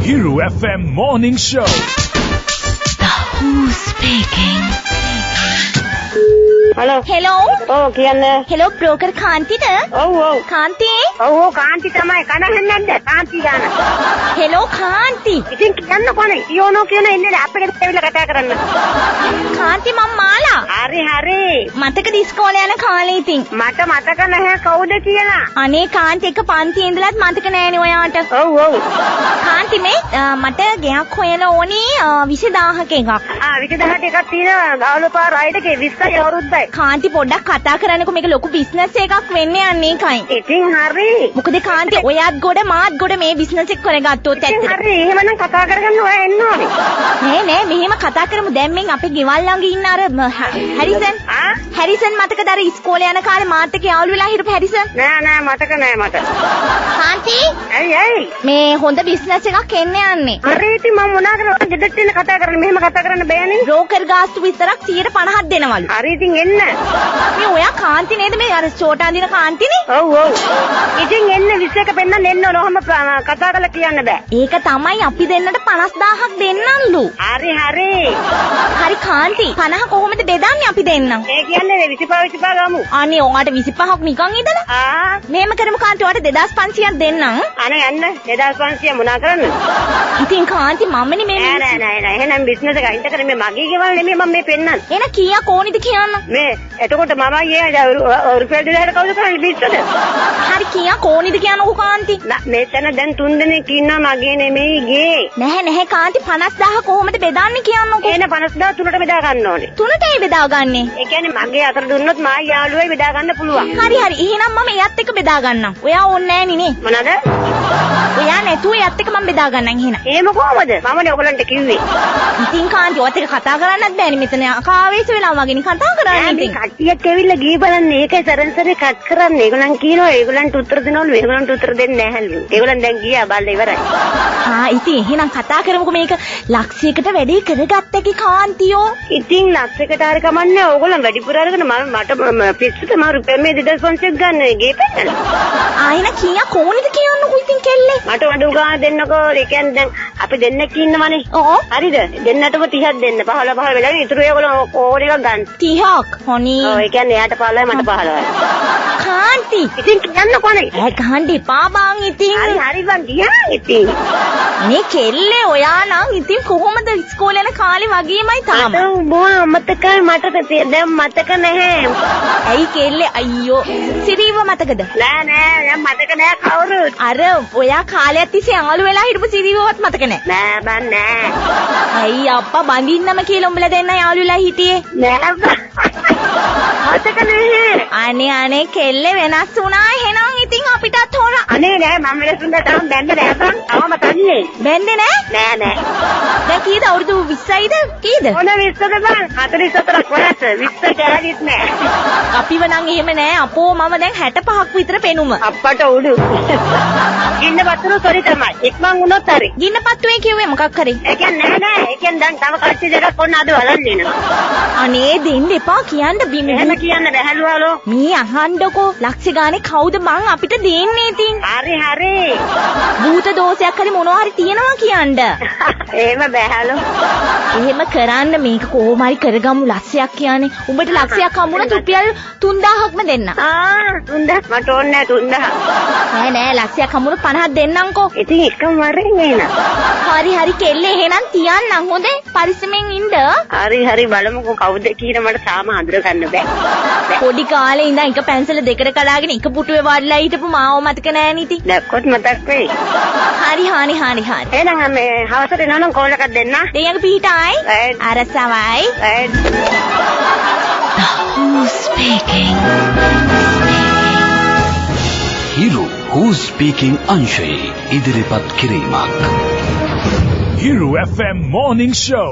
Hiru FM Morning Show. Who's speaking? Hello. Hello. Oh, කියන්නේ. Hello broker කාන්තිද? ඔව් ඔව්. කාන්ති? ඔව් ඔව් කාන්ති තමයි කනහන්නේ නැද්ද? කාන්ති ගාන. Hello කාන්ති. ඉතින් කියන්න කොහොනේ? කියනෝ කියන ඉන්නේ අපිට ඇවිල්ලා කතා කරන්න. කාන්ති මම මාලා. හරි. මතකද ඉස්කෝලේ යන කාලේ ඉතින්? මට මතක නැහැ කවුද කියලා. අනේ කාන්ති එක පන්තියේ ඉඳලත් මතක නෑනේ ඔයාට. ඔව් ඔව්. කාන්ති මේ මට ගෙයක් හොයලා ඕනේ 20000ක එකක්. 20000ට එකක් තියෙනවා ගාලුපා රයිඩ් එකේ 20යි අවුරුද්දයි. කාන්ති පොඩ්ඩක් කතා කරන්නකෝ මේක ලොකු බිස්නස් එකක් වෙන්න යන්නේ ඒකයි. ඉතින් හරි. මොකද කාන්ති ඔයාත් ගොඩ මාත් ගොඩ මේ බිස්නස් එක කරගත්තොත් ඇත්තට. හරි. එහෙමනම් කතා කරගන්න ඔයා එන්න ඕනේ. නෑ මෙහෙම කතා කරමු දැන් මෙන් අපේ ගෙවල් ළඟ ඉන්න අර හැරිසන්. හැරිසන් මතකද අර ඉස්කෝලේ යන කාලේ මාත් එක්ක යාළු වෙලා හිටපු හැරිසන්? නෑ මතක නෑ මට. කාන්ති ඇයි? මේ හොඳ බිස්නස් එකක් එන්න යන්නේ. හරි ඉතින් මම මොනා කරන්නේ ගෙදරට එන්න කතා කරන්න මෙහෙම කතා කරන්න බෑනේ. බ්‍රෝකර් ගාස්තු විතරක් 150ක් දෙනවලු. හරි ඉතින් එන්න. මේ ඔයා කාන්ති නේද මේ අර චෝටා දින කාන්තිනේ? ඔව් ඔව්. ඉතින් එන්න 21 පෙන්නන්න එන්න ඕන. ඔහම කතා කරලා කියන්න බෑ. ඒක තමයි අපි දෙන්නට 50000ක් දෙන්නම්ලු. හරි. හරි කාන්ති 50 කොහොමද බෙදන්නේ අපි දෙන්නම්? ඒ කියන්නේ 25 ගමු. අනේ ඔයාට 25ක් නිකන් ඉදලා? මෙහෙම කරමු කාන්ති ඔයාට 2500ක් දෙන්නම්. අනේ යන්න 2500 මොනා කරන්න? ඉතින් කාන්ති මමනේ මේ නෑ. එහෙනම් බිස්නස් එක අයින්ට කරේ මේ මගේ ගෙවල් නෙමෙයි මම මේ පෙන්නන්න. එන කීයක් ඕනිද කියන්න? මේ එතකොට මම ඊයේ රුපියල් 2000ට කවුද කරන්නේ බිස්නස්? හරි කීයක් ඕනිද කියන්නකෝ කාන්ති? මෙතන දැන් 3 දෙනෙක් ඉන්නවා මගේ නෙමෙයි ගේ. නැහැ කාන්ති 50000 කොහොමද බෙදන්නේ කියන්නකෝ? එන 50000 තුනට බෙදා ගන්න ඕනේ. තුනටයි බෙදාගන්නේ. ඒ කියන්නේ මගේ අතට දුන්නොත් මා යාළුවයි බෙදා ගන්න පුළුවන්. හරි. එහෙනම් මම එයත් එක්ක බෙදා ගන්නම්. ඔයා ඕනේ නෑනේ නේ. මොනවාද? ඔයා නැතුව එයත් එක්ක මම බෙදා ගන්නම් එහෙනම්. එහෙම කොහොමද? මමනේ ඔයගලන්ට කිව්වේ. ඉතින් කාන්ති ඔයත් එක්ක කතා කරන්නත් බෑනේ මෙතන ආවේශ වෙලා වගේ නේ කතා කරන්නේ ඉතින්. මේ කට්ටියක් ඇවිල්ලා ගිහ බලන්නේ ඒකයි සරන්සරේ කට් කරන්නේ. ඒගොල්ලන් කියනවා ඒගොල්ලන්ට උත්තර දෙනවලු. ඒගොල්ලන්ට උත්තර දෙන්නේ නැහැලු. ඒගොල්ලන් දැන් ගියා බල්ලා ඉවරයි. ඉතින් එහෙනම් කතා කරමුකෝ මේක ලක්ෂයකට වැඩි කරගත්තකි කාන්තියෝ. ඉතින් ලක්ෂයකට හරි කමන්නේ. ඕගොල්ලන් වැඩිපුර අරගෙන මට පිස්සුද මම රුපියල් මේ 2500ක් ගන්න ගේ පෙන්නලා. ආයෙන කීයක් ඕනිද කියන්නකෝ ඉතින් කෙල්ලේ. මට වඩු ගාන දෙන්නකෝ. ඒ කියන්නේ දැන් අපි දෙන්නෙක් ඉන්නවනේ. ඔව්. හරිද? දෙන්නටම 30ක් දෙන්න. 15 වෙලා ඉතුරු ඒගොල්ලෝ ඕන එකක් ගන්න. 30ක්. හොනි. ඔව් ඒ කියන්නේ එයාට 15යි මට 15යි. කාන්ති. ඉතින් කියන්න කොහේ? ගහන්න එපා බං ඉතින්. හරි බං ගියා ඉතින්. මේ කෙල්ලේ ඔයා නම් ඉතින් කොහොමද ඉස්කෝලේ යන කාලේ වගේමයි තාම. බෝ මතකයි මට දැන් මතක නැහැ. ඇයි කෙල්ලේ අයියෝ සිරීව මතකද? නෑ දැන් මතක නෑ කවුරුත්. අර ඔයා කාලයක් තිස්සේ යාළු වෙලා හිටපු සිරීවවත් මතක නෑ. නෑ බං නෑ. ඇයි අප්පා බඳින්නම කියලා උඹලා දෙන්න යාළු වෙලා හිටියේ? නෑ බං. මතක නැහැ. අනේ කෙල්ලේ වෙනස් වුණා එහෙනම් ඉතින් අපිටත් හොර. අනේ නෑ මම වෙනස්ුන්ද තාම බැන්නේ නෑ බං. තාම තන්නේ. බැන්නේ නෑ? නෑ. දැන් කීයද අවුරුදු 20යිද? කීයද? මොන 20ද බං? 44ක් වයස. 20 කැරදිත් නෑ. අපිව නම් එහෙම නෑ. අපෝ මම දැන් 65ක් විතර පෙනුම. අප්පට උඩු. ගින්න වතුර සොරි තමයි. ඉක්මන් වුණොත් හරි. ගින්න පත්තුවේ කිව්වේ මොකක් හරි? ඒ කියන්නේ නෑ. ඒ කියන්නේ දැන් තව කච්චි දෙකක් ඔන්න අද වලන් දෙනවා. අනේ දෙන්න එපා කියන්න බිම. එහෙම කියන්න බැහැලුවාලෝ. මේ අහන්නකෝ ලක්ෂ ගානේ කවුද මං අපිට දෙන්නේ ඉතින්? හරි. භූත දෝෂයක් හරි මොනවා හරි තියනවා කියන්න. එහෙම බැහැලෝ. එහෙම කරන්න මේක කොහොම හරි කරගමු ලක්ෂයක් කියන්නේ. උඹට ලක්ෂයක් හම්බුණා රුපියල් 3000ක්ම දෙන්න. 3000 මට ඕනේ නෑ 3000. නෑ ලක්ෂයක් හම්බුණා 50ක් දෙන්නම්කෝ. ඉතින් එකම වරෙන් එන. හරි කෙල්ලේ එහෙනම් තියන්නම් හොඳේ පරිස්සමෙන් ඉන්න. හරි බලමුකෝ කවුද කියන මට තාම අඳුර ගන්න බෑ. පොඩි කාලේ ඉඳන් එක පැන්සල දෙකට කඩාගෙන එක පුටුවේ වඩලා හිටපු මාව මතක නෑනේ ඉතින්. දැක්කොත් මතක් වෙයි. හරි. එහෙනම් මේ හවසට එනවනම් කෝල් එකක් දෙන්න. දෙයක පිටායි. අරසවයි. Who's speaking? Hiru Who's Speaking අංශයේ ඉදිරිපත් කිරීමක්. Hiru FM Morning Show.